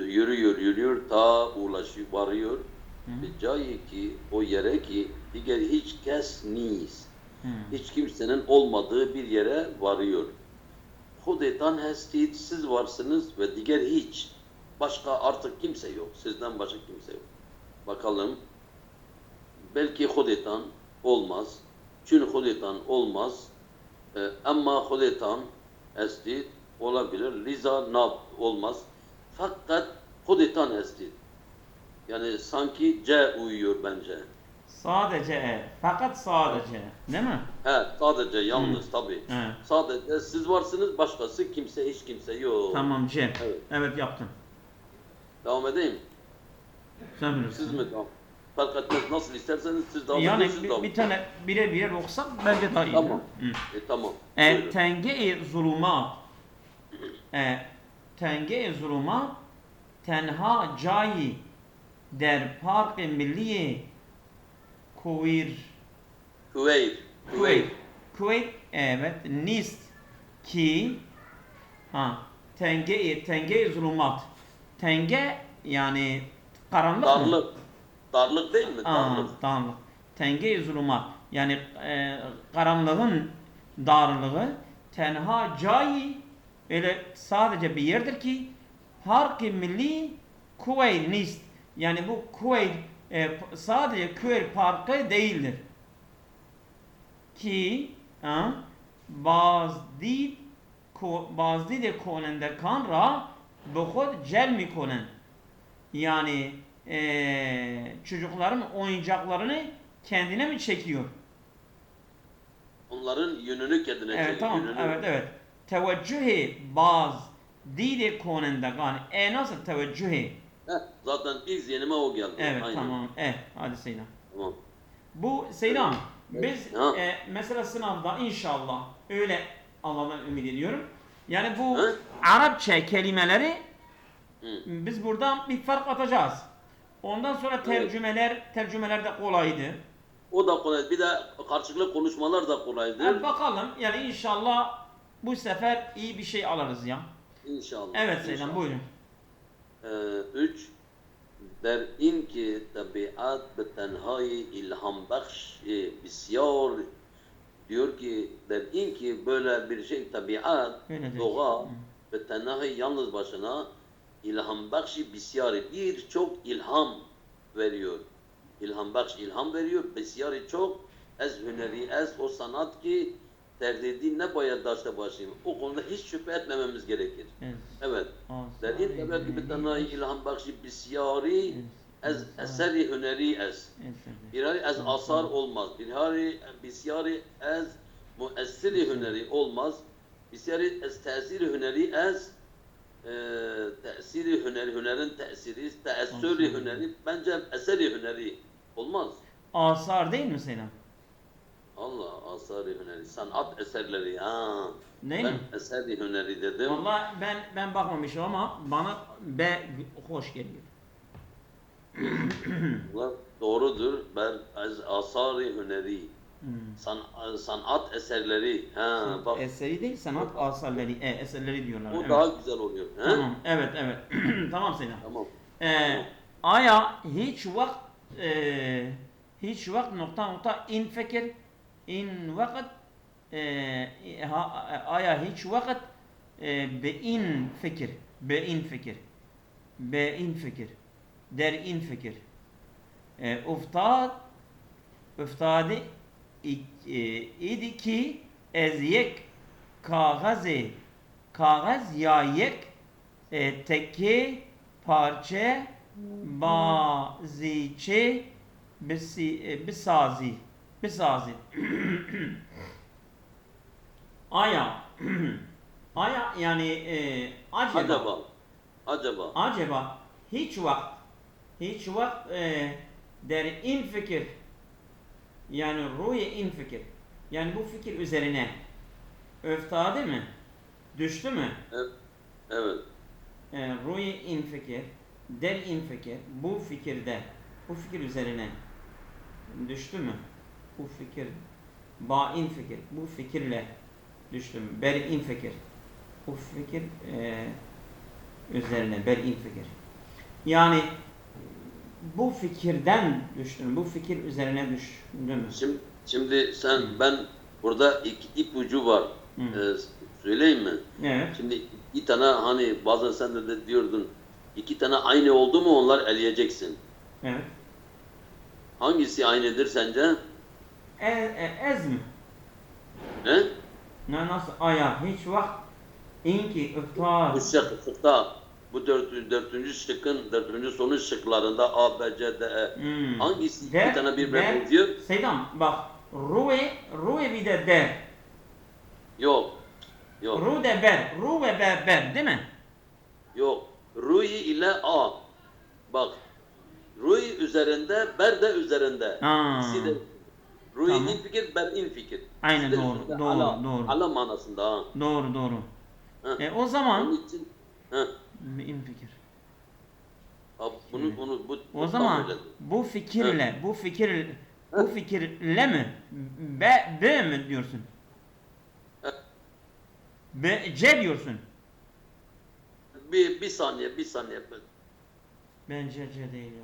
yürüyor ta ulaşıyor, varıyor. Hı. Ve cayı ki o yere ki diğer hiç kes niyiz. Hı. Hiç kimsenin olmadığı bir yere varıyor. Hudetan hestid, siz varsınız ve diğer hiç. Başka artık kimse yok. Sizden başka kimse yok. Bakalım. Belki hudetan olmaz. Çünkü hudetan olmaz. Ama hudetan hestid olabilir. Liza nab olmaz. Fakat hudetan hestid. Yani sanki C uyuyor bence. Sadece fakat sadece. Değil mi? He, sadece yalnız tabii. Evet. Sadece siz varsınız, başkası kimse, hiç kimse yok. Tamam C. Evet. Evet yaptın. Devam edeyim. Sen Siz bilirsin. mi devam? Fark etmez. Nasıl isterseniz siz devam Yani edin, siz devam. bir tane birer okusak bence daha iyi. Tamam. Hı. Tamam. Buyurun. Tenge-i zulümat. Tenge-i zulümat tenha cayi der park-ı milliye Kuveyr. Küveyr. Kuveyr evet nist ki tenge-i zulümat. Tenge yani karanlık mı? Darlık. Darlık değil mi? Darlık. Darlık. Tenge-i zulümat. Yani karanlığın darlığı tenha cayi öyle sadece bir yerdir ki Park-ı Milli Kuveyr nist. Yani bu Kuveyr sadece Kuveyr Parkı değildir. Ki bazı konende kan ra به خود جلب میکنن. Yani çocukların oyuncaklarını kendine mi çekiyor? Onların yönünü kendine Evet çekiyor. tamam. Yönünü. Evet. Teveccühi baz dide konendagani. Nasıl teveccühi? Zaten ilk yenime o geldi. Evet Aynen. tamam. Hadi Selam. Tamam. Bu Selam. Evet. Biz mesela sınavda inşallah öyle Allah'tan ümit ediyorum. Yani bu Arapça kelimeleri biz buradan bir fark atacağız. Ondan sonra tercümeler de kolaydı. O da kolay. Bir de karşılıklı konuşmalar da kolaydır. Bakalım yani inşallah bu sefer iyi bir şey alırız ya. İnşallah. Evet Selam buyurun. 3 در این که طبیعت به تنهایی ilham بخش بسیار diyor ki der in ki böyle bir şey tabiat doğa ve tenhahi yalnız başına ilham bakşi bisyari birçok ilham veriyor. İlham bakş ilham veriyor. Bisyari çok ez hüneri ez o sanat ki derdedi ne bayar daşta başlayayım. O konuda hiç şüphe etmememiz gerekir. Evet. Der in tabiat ki tenhahi ilham bakşi bisyari ez eseri hüneri ez. Birhari ez asar olmaz. Birhari bisyari ez müessiri hüneri olmaz. Bisyari ez tesiri hüneri ez tesiri hüneri, hünerin tesiri, teessürü hüneri, bence eseri hüneri olmaz. Asar değil mi Selam? Allah asari hüneri, sanat eserleri ha. Değil Ben mi? eseri hüneri dedim. Vallahi ben bakmamışım ama bana B hoş geliyor. Bunlar doğrudur. Ben asari hüneri, sanat eserleri. Ha, bak. Eseri değil sanat asarları, eserleri diyorlar. Bu Evet. daha güzel oluyor. He? Tamam, evet. Tamam Selam. Tamam. Aya hiç vakt nokta in fikir in vakit aya hiç vakit bein fikir der in fikir افتاده idi ki ez yek kağız ya yek tekke parça bazıçe bisazi aya yani acaba hiç vakt der in fikir yani ruye in fikir yani bu fikir üzerine öftade mi? Düştü mü? Evet. Ruye in fikir der in fikir bu fikir üzerine düştü mü? Bu fikir ba in fikir bu fikirle düştü mü? Ber in fikir bu fikir üzerine ber in fikir Yani bu fikirden düştün, bu fikir üzerine düştün mü? Şimdi ben burada iki ipucu var. Söyleyeyim mi? Evet, Şimdi iki tane hani bazen sen de diyordun iki tane aynı oldu mu onlar eleyeceksin. evet. Hangisi aynıdır sence? Ezm. He? Nasıl aya hiç vakt inki iftar. Bu şıkta bu dördüncü şıkkın dördüncü sonuç şıklarında A, B, C, D, E. Hangisi iki tane birbirine benziyor? Seydam bak ruve bir de der. Yok. Yok. Ru de ber. Ru ve ber değil mi? Yok. Rui ile A. Bak. Rui üzerinde, ber de üzerinde. İkisi de Rui Tamam. in fikir, ber in fikir. Aynen İkisi de doğru, üstünde doğru, ala, doğru. ala manasında ha. Doğru. Ha. O zaman Onun için ha. in fikir. Bu O zaman böyledir. bu fikirle mi? B mi diyorsun? Ha. C diyorsun. Bir saniye. Bence C değil ya.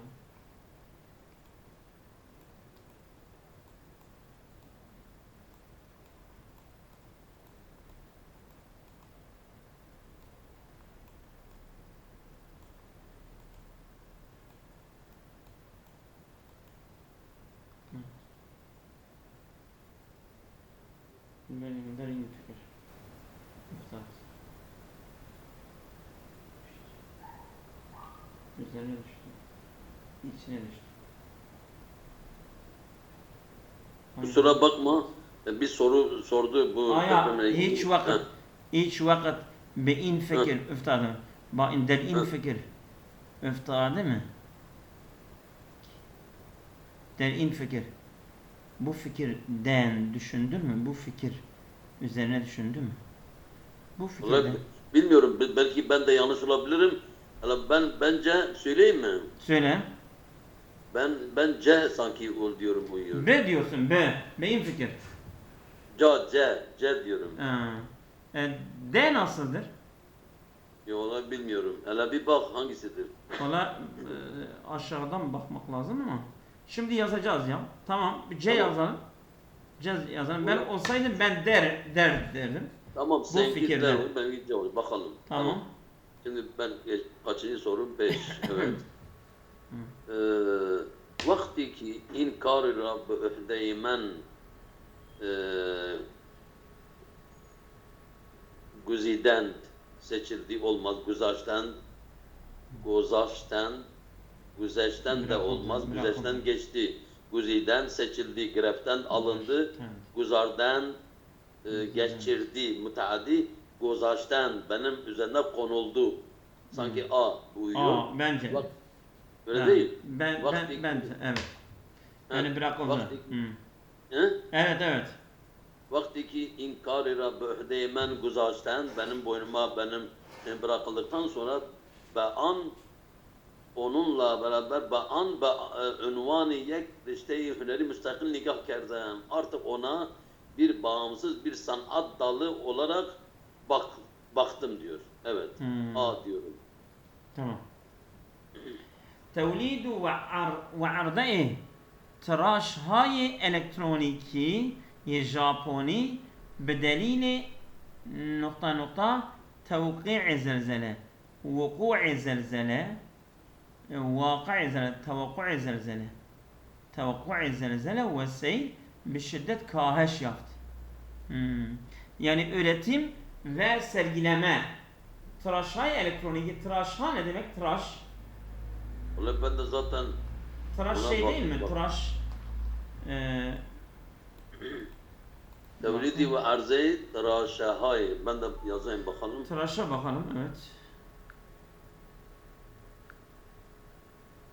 Benim derin fikir. Üstad. Üzerine düştü. İçine düştü. Kusura bakma. Bir soru sordu bu. Aya ilgili. hiç vakit beyin fikir üftadı. Ba in derin fikir üftadı değil mi? Derin fikir. Bu fikirden düşündün mü? Bu fikir üzerine düşündün mü? Bu fikirden. Bilmiyorum. Belki ben de yanlış olabilirim. Bence söyleyeyim mi? Söyle. Ben C sanki ol diyorum bu yıl. B diyorsun B. Beyin fikir. C diyorum. D nasıldır? Yola bilmiyorum. Hele bir bak hangisidir. Valla aşağıdan bakmak lazım ama. Şimdi yazacağız ya. Tamam. C Tamam. yazalım. C yazalım. Ben Buyurun. olsaydım ben derdim. Tamam sen git fikirde. de ben gideceğim. Bakalım. Tamam. Şimdi ben kaçıncı sorum? 5. Evet. Vakti ki inkar Rabb öhdeymen güziden seçildi olmaz. Güzeşten de olmaz. Güzeşten geçti. Güziden seçildi. Greften alındı. Guzardan geçirdi. Müteaddi. Gozaştan benim üzerine konuldu. Sanki A uyuyor. Bence. Bak, öyle değil. Bence evet. Yani bırakıldı. He? Evet. Vakti ki inkar-ı Rabb'e güzaşten benim boynuma bırakıldıktan sonra be'an onunla beraber be'an ünvanı yek rişte-i hüneri müstakil nikah kerdem. Artık ona bir bağımsız bir sanat dalı olarak baktım diyor. Evet. A diyorum. Tamam. Tevlidu ve arda'ih tıraş hay elektroniki Japoni bedelili tevki'i zelzele vuku'i zelzele tevakku'i zelzele ve seyl bişiddet kaheş yaptı. Yani üretim ve sergileme. Tıraşhay elektroniki. Tıraşha ne demek? Tıraş. Ulan ben de zaten Tıraş şey değil mi? Tıraş tevlidi ve arze-i tıraşahay. Ben de yazayım bakalım. tıraşa bakalım. Evet.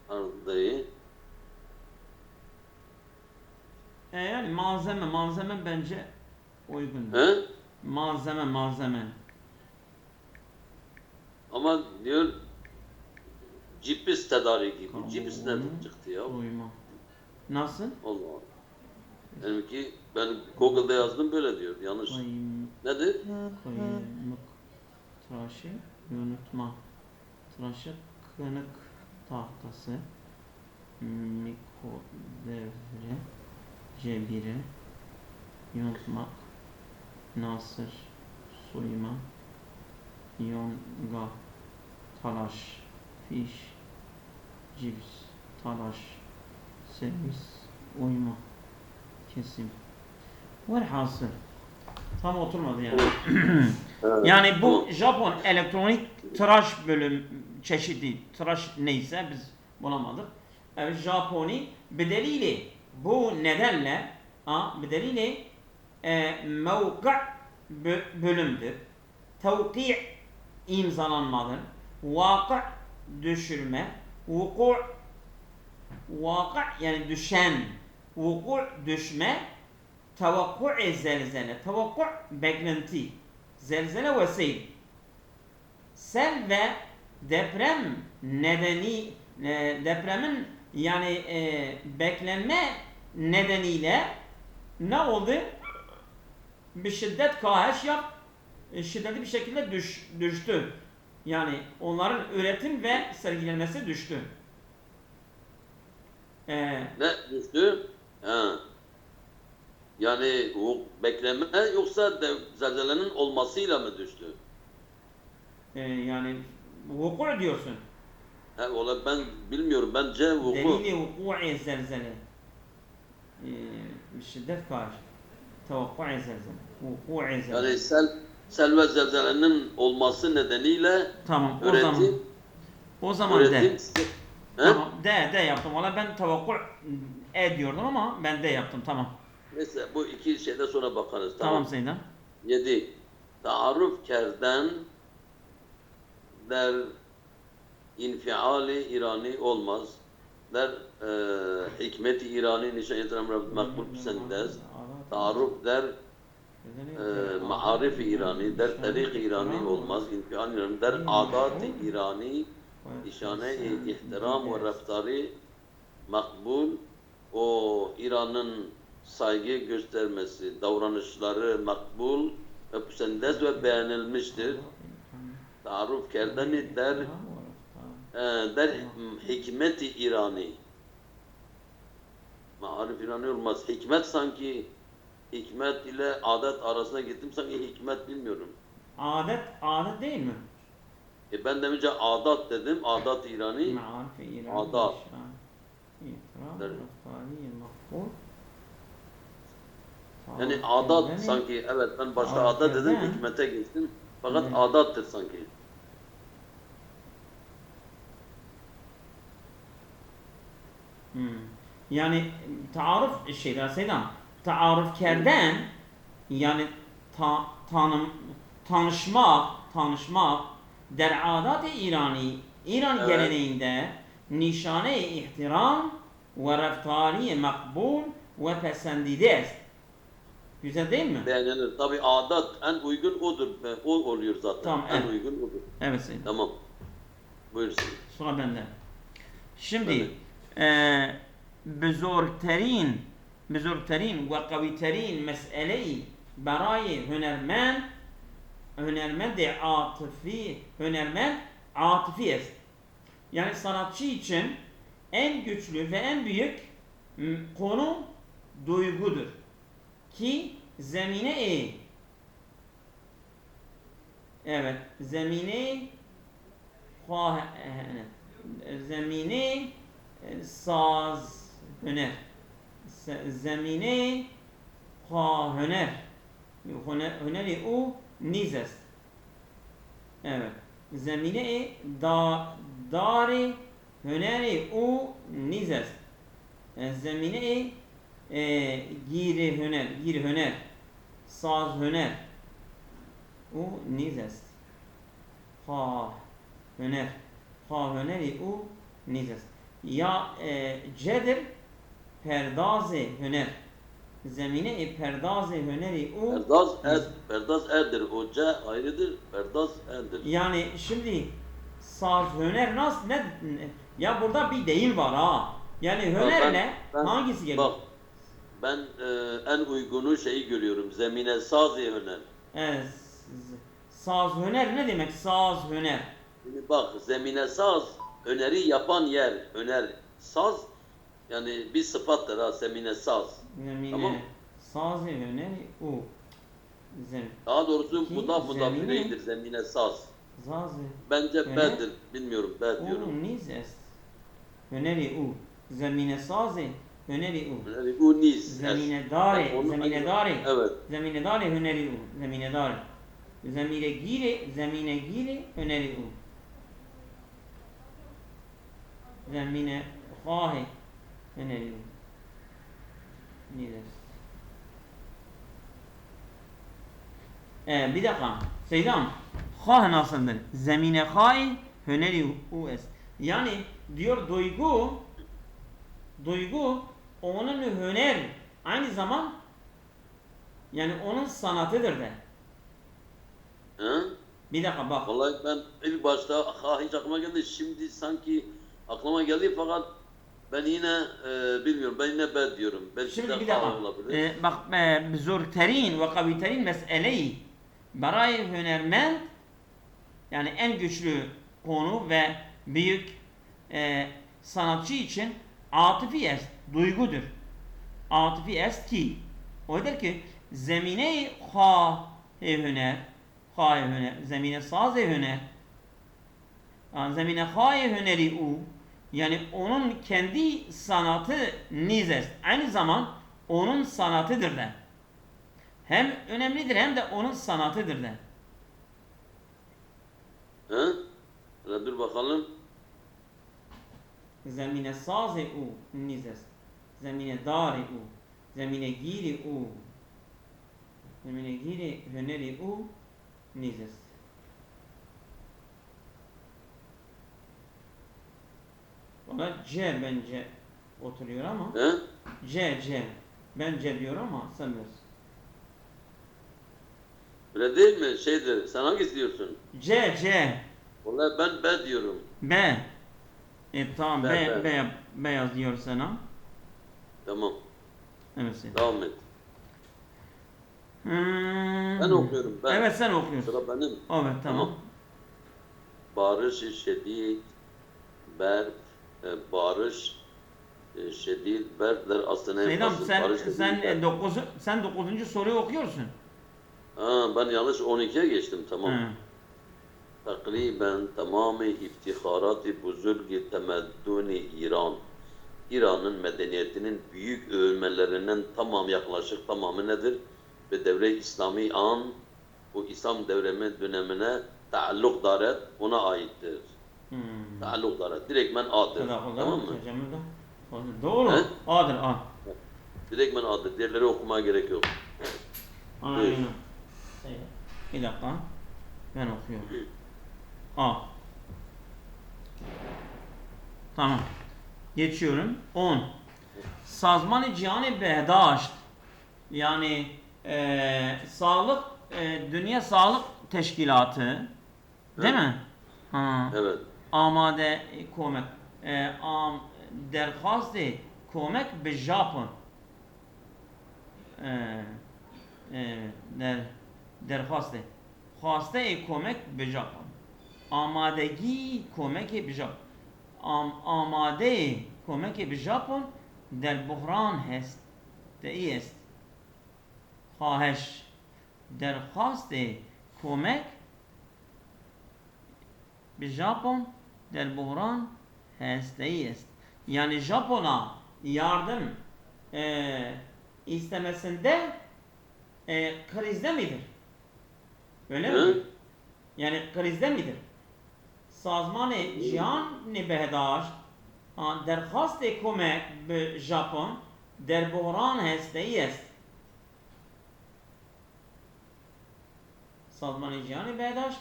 Arze-i Yani malzeme bence uygun. He? Malzeme. Ama diyor cipis tedariki. Bu cipis nereden çıktı ya? Uyma. Nasıl? Allah Allah. Benimki ben Google'da yazdım böyle diyor. Yanlış. Nedir? Koymuk. Tıraşı unutma. Tıraşı kınık tahtası, mikodevre, cebire, yontmak, nasır, soyma, yonga, talaş, fiş, cips, talaş, servis, oyma, kesim. Velhasıl tam oturmadı yani. Yani bu Japon elektronik tıraş bölüm çeşidi, tıraş neyse biz bulamadık. Evet, Japoni bedeliyle bu nedenle bedeliyle mevka bölümdür. Tevki imzalanmadır. Vakı düşürme. Vuku vakı yani düşen. Vuku düşme. Tevakku zelzele. Tevakku beklenti. Zelzele ve seyir. Sel ve deprem nedeni depremin yani beklenme nedeniyle ne oldu? Bir şiddet kahiş yap, şiddetli bir şekilde düştü. Yani onların üretim ve sergilenmesi düştü. Ne düştü? Ha. Yani o bekleme yoksa zelzelenin olmasıyla mı düştü? Yani vuku diyorsun. Ola ben bilmiyorum. Bence vuku. Delili vuku'i zelzele. Şiddet kahiş. Tevakku'i zelzele. Vuku'i zelzele. Yani sel ve zelzelenin olması nedeniyle Tamam üretim, o zaman üretim, de. Tamam de yaptım. Valla ben tevakku diyordum ama ben de yaptım. Tamam. Neyse bu iki şeyde sonra bakarız. Tamam Zeynep. 7. Taarruf kerden der infiali İrani olmaz. Der hikmeti İrani nişan yetiren makbul pisendez. Taarruf der maarif İrani der tarik İrani olmaz. İnfial İrani der adat İrani nişane ihtiram ve raftari makbul. O İran'ın saygı göstermesi, davranışları makbul ve pisendez ve beğenilmiştir. Taarruf kerdeni der hikmeti İrani. Marif İrani olmaz. Hikmet sanki hikmet ile adet arasına gittim sanki hikmet bilmiyorum. Adet değil mi? Ben demince adat dedim. Adat İrani. Marif-i İrani. Adat. İtiram, raftari, makbul. Yani adat sanki evet ben başta adat dedim hikmete geçtim. Fakat adattır sanki. Yani taarruf şeyler Seydam. Taarruf kerden yani tanışmak der adat-ı İran geleneğinde nişane ihtiram ve reftari makbul ve pesendide. Güzel değil mi? Beğenilir. Tabi adat en uygun odur. O oluyor zaten. Tamam, en evet. uygun odur. Evet Seydam. Tamam. Buyursun. Sonra bende. Şimdi buzurgterin ve kaviterin meseleyi برای hünermend atıfi است. Yani sanatçı için en güçlü ve en büyük konu duygudur. Ki zemine saz hüner. Zemine hüneri o niz است. Evet. Zemine dari hüneri o niz است. Zemine gir hüner. Saz hüner. O niz است. hüneri o niz است. Ya cedir perdaz hüner. Zemine perdaz hüneri o Perdaz erdir. O C ayrıdır. Perdaz erdir. yani şimdi saz hüner nasıl ya burada bir deyim var ha. Yani hünerle hangisi geliyor? Bak ben en uygunu şeyi görüyorum. Zemine saz hüner. Saz hüner ne demek? Saz hüner. Şimdi bak zemine saz öneri yapan yer, öner. Saz yani bir sıfattır ha, zemine saz. Zemine Tamam. sazı öneri u. Zem. Daha doğrusu Ki mudaf mudaf zemine- ileyhidir, zemine saz. Zazı. Bence Öner. be'dir, bilmiyorum, be diyorum. U niz est. Öneri u. Zemine sazı öneri u. Öneri u niz. Zemine dare, Yani onu- zemine dare. Evet. Zemine dare öneri u. Zemine dare. Zemine gire öneri u. Zemine hahe öneri u. Niz est. Bir dakika. Seydam. Hah nasıldır? Zemine hay höneri u es. Yani diyor duygu onun hüner aynı zaman yani onun sanatıdır de. He? Bir dakika bak. Vallahi ben ilk başta hiç aklıma geldi. Şimdi sanki aklıma geldi fakat ben yine bilmiyorum. Ben yine be diyorum. Belki Şimdi de bir ha dakika. olabilir. Bak zorterin ve kaviterin meseleyi barayı hünermend yani en güçlü konu ve büyük sanatçı için atifi est, duygudur. Atifi est ki o der ki zemine ha hüner zemine saz hüner zemine ha hüneri u yani onun kendi sanatı niz est. Aynı zaman onun sanatıdır da. Hem önemlidir hem de onun sanatıdır da. He? Dur bakalım. Zemine saz u niz est. Zemine dar u. Zemine giri u. Zemine giri hüneri u niz est. Valla C bence oturuyor ama He? C bence diyor ama sen bilirsin. Öyle değil mi? Şeydir. Sen hangisi diyorsun? C Vallahi ben be diyorum. B. Tamam B. B yazıyor sana. Tamam. Evet sen. Devam et. Ben okuyorum. Ben. Evet sen okuyorsun. Sıra benim. Evet tamam. Barış şedid berk barış şedid berkler aslında en Seydam basit. Barış şedid berk. sen 9. soruyu okuyorsun. Ha, ben yanlış 12'ye geçtim, tamam. Hı. Takriben tamamı iftiharat-ı buzurg-i temeddün-i İran. İran'ın medeniyetinin büyük övülmelerinden yaklaşık tamamı nedir? Ve devre-i İslami an, bu İslam devrimi dönemine taalluk daret, ona aittir. Taalluk daret, direktmen A'dır. Tamam mı? Doğru. He? A'dır A. Direktmen A'dır. Diğerleri okumaya gerek yok. Aynen. Bir dakika. Ben okuyorum. A. Tamam. Geçiyorum. 10. Sazman-ı Cihan-ı Behdaşt yani sağlık Dünya Sağlık Teşkilatı değil mi? Ha. Evet. Amade komek derhast komek be Japon درخواست خواسته کمک به ژاپن آمادگی کمک به ژاپن آماده کمک به ژاپن در بحران هست است خواهش درخواست کمک به ژاپن در بحران هسته‌ای است yani Japon'a yardım istemesinde krizde midir? Öyle mi? Yani krizde midir? Sazman-ı Cihan-ı Behdaşt derhast komek be Japon der buhran hesteyi est. Sazman-ı Cihan-ı Behdaşt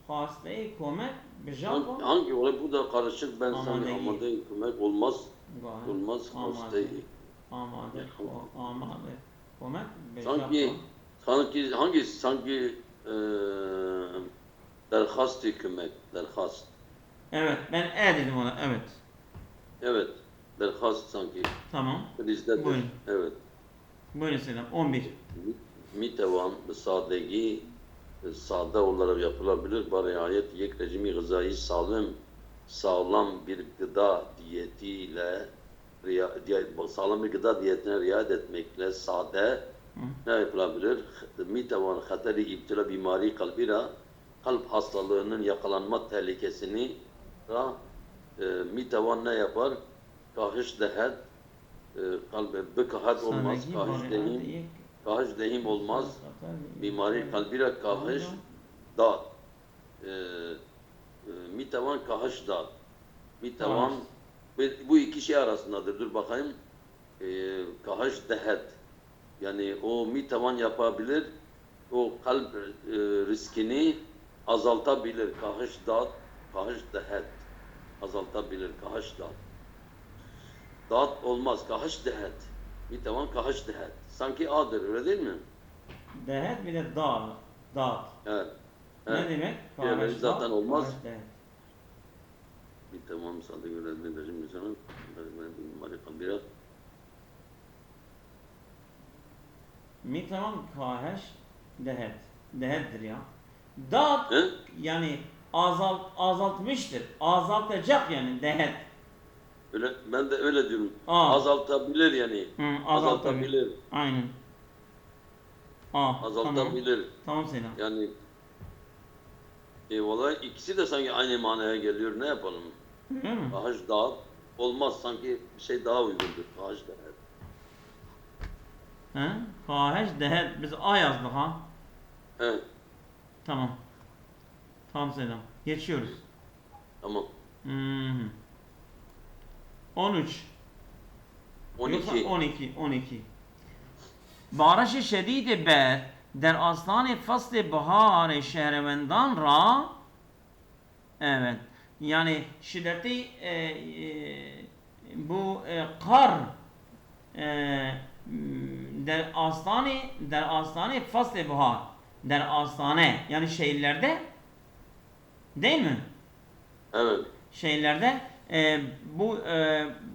haste komek be Japon. Hangi olay bu da karışık, ben sana Amade komek olmaz. Olmaz Amade komek be Japon. Sanki derhast hükümet, derhast. Evet, ben dedim ona, evet. Evet, derhast sanki. Tamam. Krizdedir. Buyurun. Evet. Buyurun Selam, 11. Mitevan, sadegi, sade olarak yapılabilir. Bari ayet yek rejimi gızayı sağlam bir gıda diyetiyle sağlam bir gıda diyetine riayet etmekle sade ne yapılabilir? Mitavan hatari ibtila bimari kalbira, kalp hastalığının yakalanma tehlikesini mitavan ne yapar? Kahış dehet, kalbe bıkahat olmaz, kahış dehim olmaz, bimari kalbira kahış da mitavan kahış da mitavan bu iki şey arasındadır. Dur bakayım. Kahış dehet. Yani o mitavan yapabilir. O kalp riskini azaltabilir. Kahış da, kahış dehet. Azaltabilir. Kahış da. Dat olmaz. Kahış dehet. Mitavan kahış dehet. Sanki A'dır. Öyle değil mi? Dehet bir de da. Dat. Evet. Ne demek? Diğerleri zaten olmaz. Kahış dehet. Bir tamam sadık öğrenme derim sana. Mimari kalbira. Mitavan kahış dehet. Dehettir ya. Dat He? yani azaltmıştır. Azaltacak yani dehet. Öyle, ben de öyle diyorum. Aa. Azaltabilir yani. Azaltabilir. Aynen. Azaltabilir. Tamam Selam. Yani eyvallah ikisi de sanki aynı manaya geliyor. Ne yapalım? Öyle mi? Kahış daha olmaz. Sanki bir şey daha uygundur. Kahış daha. He? Kahış dehet. Biz A yazdık ha. He, Tamam. Tamam Selam. Geçiyoruz. tamam. 13. 12. 12. بارش شدید برف در آستان فصل بهار شهروندان را evet yani şiddetli bu kar der astane fasl bahar der astane yani şehirlerde değil mi? Evet. Şehirlerde bu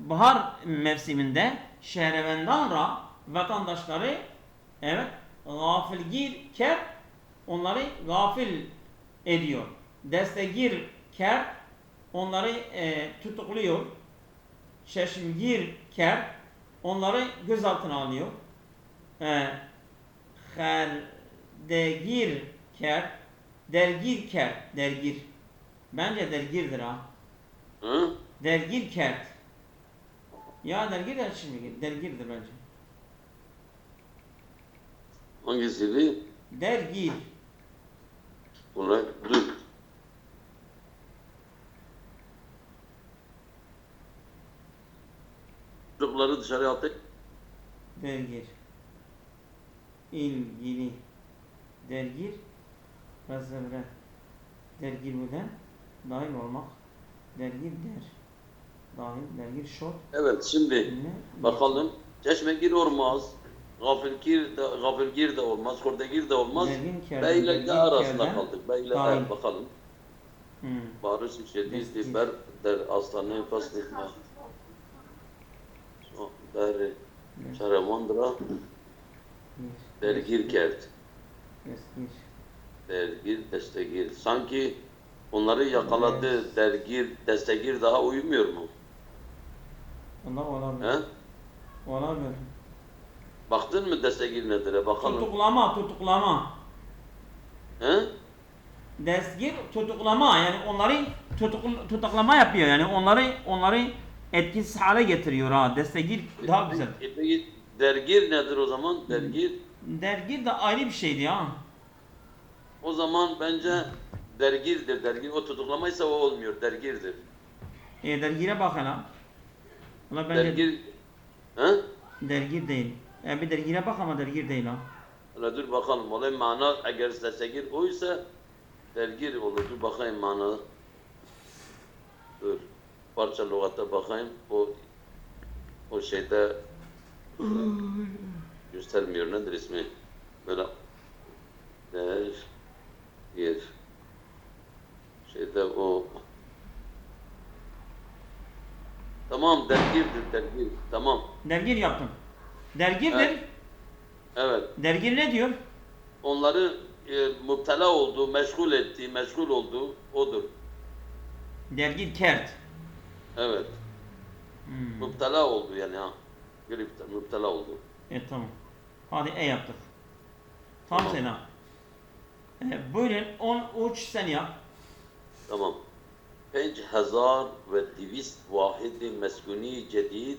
bahar mevsiminde şehrevendanra vatandaşları evet gafilgir ker onları gafil ediyor. Destegir ker onları tutukluyor. Şeşmgir ker onları gözaltına alıyor. Herdegir ker dergir ker dergir. Bence dergirdir ha. Hı? Dergir kert. Ya dergir de şimdi dergirdir bence. Hangisiydi? Dergir. Olarak dur. Çocukları dışarı attık. Dergir. İlgili. Dergir. Rezerve. Dergir buradan. Dahil olmak. Dergir der. Dahil. Dergir şort. Evet şimdi bakalım. Çeşmegir olmaz. Gafilgir de olmaz. Kordegir de olmaz. Beyler'de arasında kaldık. Beyler'de bakalım. Barış şedidi ber der aslanı faslı. Der şaramandıra dergir kert. Dergir destegir. Sanki onları yakaladı. Dergir destegir daha uyumuyor mu? Onlar olabilir. He? Olabilir. Baktın mı destegir nedir? Bakalım. Tutuklama. He? Desgir tutuklama yani onları tutuklama yapıyor yani onları etkisiz hale getiriyor ha. Destegir daha güzel. Peki dergir nedir o zaman? Dergir. Dergir de ayrı bir şeydi ya. O zaman bence dergirdir. Dergir o tutuklamaysa o olmuyor. Dergirdir. Dergire bak hele. Valla bence Dergir. He? dergir değil. Bir dergire bak ama dergir değil ha. Öyle dur bakalım. Olay mana eğer destegir oysa dergir olur. Dur bakayım mana. Dur. Parça lügatta bakayım. O şeyde göstermiyor. Nedir ismi? Böyle dergir. Şeyde o tamam dergirdir dergir. Tamam. Dergir yaptım. Dergirdir. Evet. Evet. Dergir ne diyor? Onları müptela olduğu, meşgul ettiği, meşgul olduğu odur. Dergir kert. Evet. Müptela oldu yani ha. Gripten müptela oldu. Tamam. Hadi yaptık. Tamam Tamam. Selam. Buyurun 13 sen yap. Tamam. 5200 واحد مسكوني جديد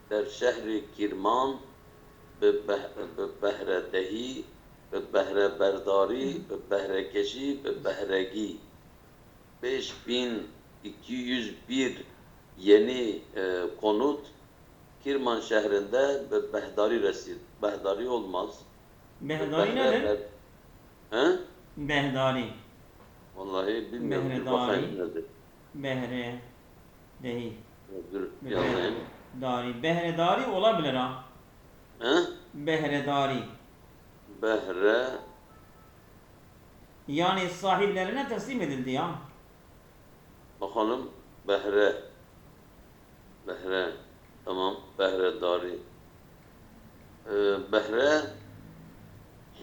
در شهر کرمان به بهره‌دهی، به بهره برداری، به بهره کشی، به بهرگی 5201 yeni konut Kirman şehrinde ve Behdari resid. Behdari olmaz. Behdari nedir? He? Behdari. Vallahi bilmiyorum. Dur Behdari. bakayım nedir. Behre değil. Dur yazayım. Dari. Behredari olabilir ha. He? Behredari. Behre Yani sahiplerine teslim edildi ya. bakalım. Behre. Behre. Tamam. Behre dari. Behre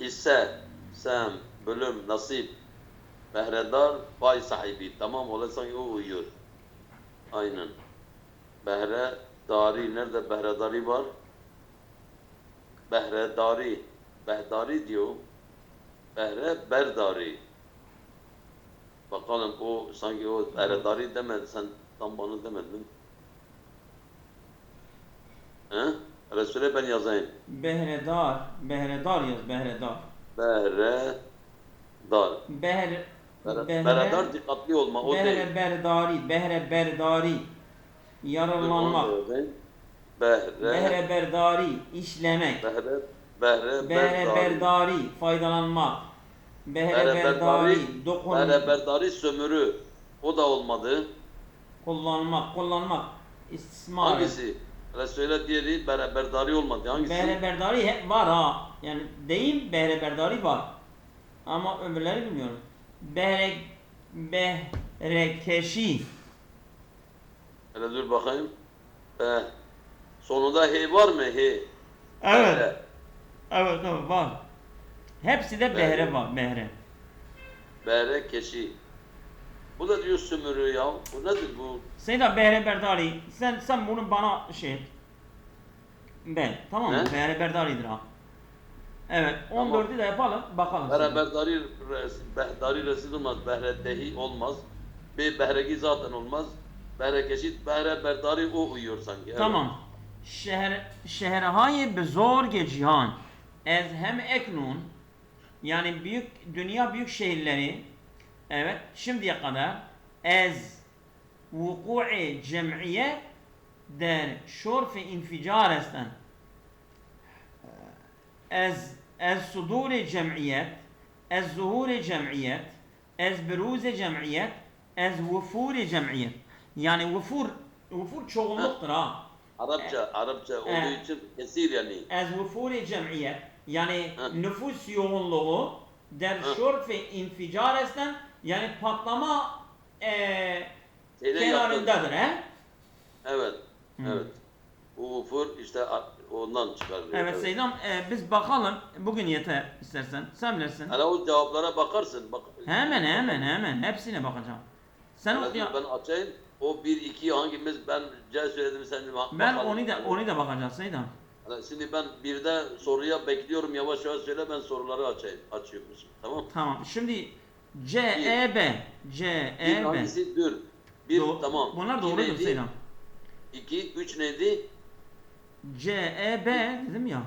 hisse, sem, bölüm, nasip. Behredar pay sahibi. Tamam olaysan o uyuyor. Aynen. Behre dari. Nerede behredari var? Behredari. Behdari diyor. Behre berdari. Bakalım o sanki o behredari demedi. Sen tam bana demedin. He? Resul'e ben yazayım. Behredar. Behredar yaz. Behredar. Behredar. Behredar dikkatli olma. O değil. Behre berdari. Behre berdari. Yararlanmak. Behre berdari. İşlemek. Behre Behre berdari. Faydalanmak. Behre berdari. Dokunmak. Behre berdari sömürü. O da olmadı. Kullanmak. İstismar. Hangisi? Resul'e diğeri behre olmadı. Hangisi? Behre berdari hep var ha. Yani deyim behre berdari var. Ama öbürleri bilmiyorum. Behrekeşi. Hele dur bakayım. Sonunda he var mı? He. Evet. Behre. Evet var. Hepsi de behre var. Behre. Behre keşi. Bu da diyor sömürü ya. Bu nedir bu? Seyda behre berdari. Sen bunu bana şey et. Ben. Tamam mı? Ne? Behre berdaridir ha. Evet. Tamam. 14'ü de yapalım. Bakalım. Behre behdari resil olmaz. Behre dehi olmaz. Bir behregi zaten olmaz. Behre keşit, behre berdari o uyuyor sanki. Evet. Tamam. Şehirهای بزرگ cihan ez hem eknun yani dünya büyük şehirleri evet şimdiye kadar ez vuku'i cem'iyet der şorf-i inficar esten ez sudur-i cem'iyet ez zuhur-i cem'iyet ez biruz-i cem'iyet ez vufur-i cem'iyet yani vufur çoğunluktur ha. Arapça olduğu için kesir yani. Ez vufuri cem'iyet yani Ha. nüfus yoğunluğu der şurf inficar esten yani patlama kenarındadır he? Evet. Evet. Bu ufur işte ondan çıkarılıyor. Evet Seydam biz bakalım bugün yeter istersen sen bilirsin. Hani o cevaplara bakarsın. Bak. Hemen hepsine bakacağım. Sen Hani okuya ben açayım. O 1 2 hangimiz ben C söyledim sen ben bakalım. onu da bakacağız Seydam. Hani şimdi ben birde soruya bekliyorum yavaş yavaş söyle ben soruları açıyormuşum. Tamam. Tamam. Şimdi CEB Bir hangisi dur. Bir tamam. Bunlar İki doğrudur neydi? Seydam. 2 3 neydi? CEB dedim ya.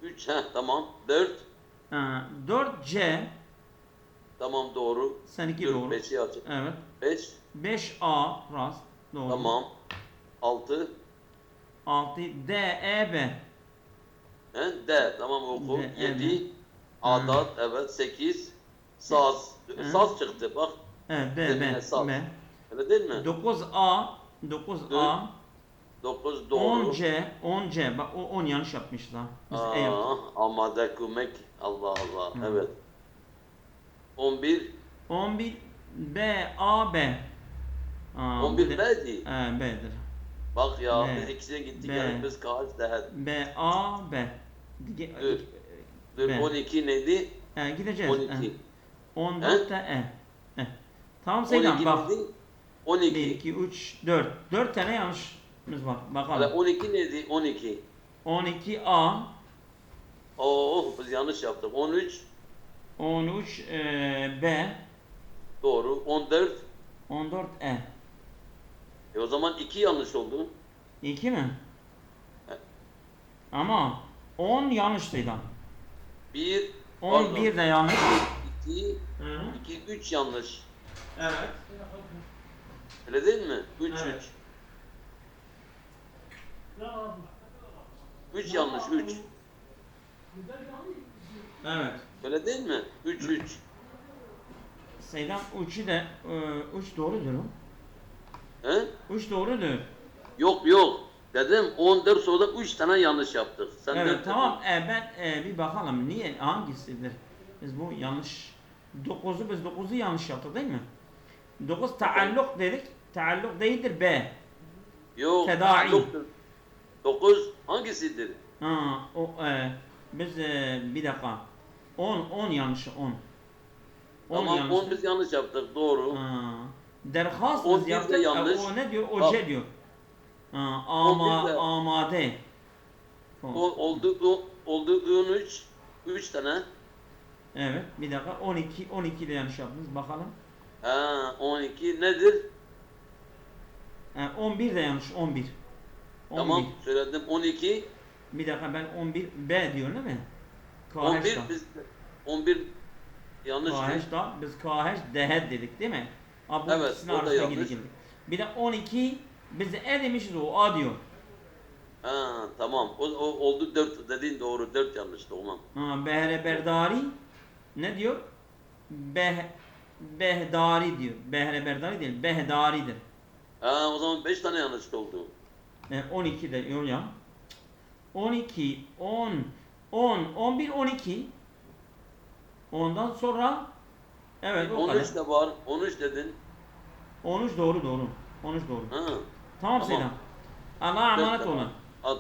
3 tamam. 4 4C tamam doğru. seninki Dur, doğru. 5'i aç. Evet. 5 5A rast doğru. tamam. 6 6 DEB D tamam oku. D, 7 Adat evet 8 Saz. Saz çıktı bak. evet Demine saz. B Öyle değil mi? 9A 9 doğru. 10C bak o 10 yanlış yapmışız ha. Biz E yaptık. Amade kumek. Allah Allah. Evet. 11 11 BAB 11 neydi? B'dir. Bak ya B, biz ikisine gittik B. yani biz kaç daha. BAB Dur. Dur B. 12 neydi? Gideceğiz. 12. 14 de E. Tamam Seydam 12 bak. neydi? 1, 12. 2, 3, 4. 4 tane yanlışımız var. Hala Bakalım. 12 neydi? 12. 12A, Oo biz yanlış yaptık. 13 13 B, doğru. 14. 14E. O zaman 2 yanlış oldu. 2 mi? Evet. Ama 10 yanlış Seydam. 1 11 de yanlış. 2 Hı hı. 2 3 yanlış. Evet. Öyle değil mi? 3 Evet. 3 yanlış 3. Evet. Öyle değil mi? 3 Seydam 3'ü de 3 doğrudur o. He? 3 doğrudur. Yok. Dedim 14 soruda 3 tane yanlış yaptık. Sen Evet 4 tamam. Ben bir bakalım niye hangisidir? Biz bu yanlış 9'u biz 9'u yanlış yaptık değil mi? 9 taalluk dedik. Taalluk değildir B. Yok. Fedai. Yoktur. 9 hangisidir? Ha o biz bir dakika. 10 yanlış 10. 10 Tamam yanlış. 10 biz yanlış yaptık. Doğru. Ha, derhast 11 biz de yaptık. yanlış. O ne diyor? Bak. Oce diyor. Ha, 11 de- amade. Oldu 13 3 tane. Evet bir dakika 12 de yanlış yaptınız bakalım. Ha 12 nedir? 11 de yanlış 11. 11. Tamam söyledim 12. Bir dakika ben 11 B diyor değil mi? 11 biz 11 yanlış değil. KH'da biz KH DH dedik değil mi? Bu Evet, ikisinin o da arasına yanlış. girdik. Bir de 12 biz E demişiz o A diyor. Ha tamam. O oldu 4 dediğin doğru 4 yanlış tamam. Behre Berdari ne diyor? Behdari diyor. Behre Berdari değil, Behdari'dir. Ha o zaman 5 tane yanlış oldu. 12 de yok ya. 12, 10, 11, 12. Ondan sonra evet o kadar. 13 de var. 13 dedin. 13 doğru. 13 doğru. Ha Tamam Tamam. Seydam. Allah'a emanet Dört olun. tane. At.